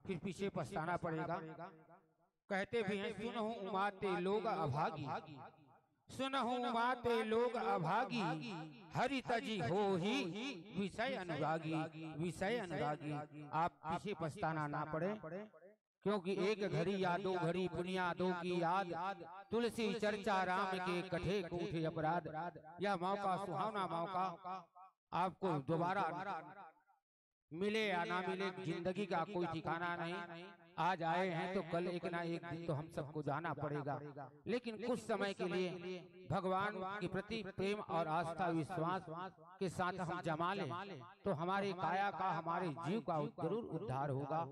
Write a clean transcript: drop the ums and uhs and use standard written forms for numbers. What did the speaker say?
फिर पीछे पछताना पड़ेगा। कहते भी हैं सुनहु उमाते लोग अभागी, सुनहु उमाते लोग अभागी, हरि तजी हो ही विषय अनुरागी, विषय अनुरागी। आप पीछे पछताना ना पड़े, क्योंकि एक घड़ी या दो घड़ी पुनियादों की याद, तुलसी चर्चा राम के कठे कूठे अपराध। यह मौका सुहावना मौका आपको दोबारा मिले या ना मिले, जिंदगी का कोई ठिकाना नहीं। आज आए हैं तो कल एक ना एक दिन तो हम सबको जाना पड़ेगा, लेकिन कुछ समय के लिए भगवान के प्रति प्रेम और आस्था विश्वास के साथ हम जमा लें तो हमारे काया का, हमारे जीव का जरूर उद्धार होगा।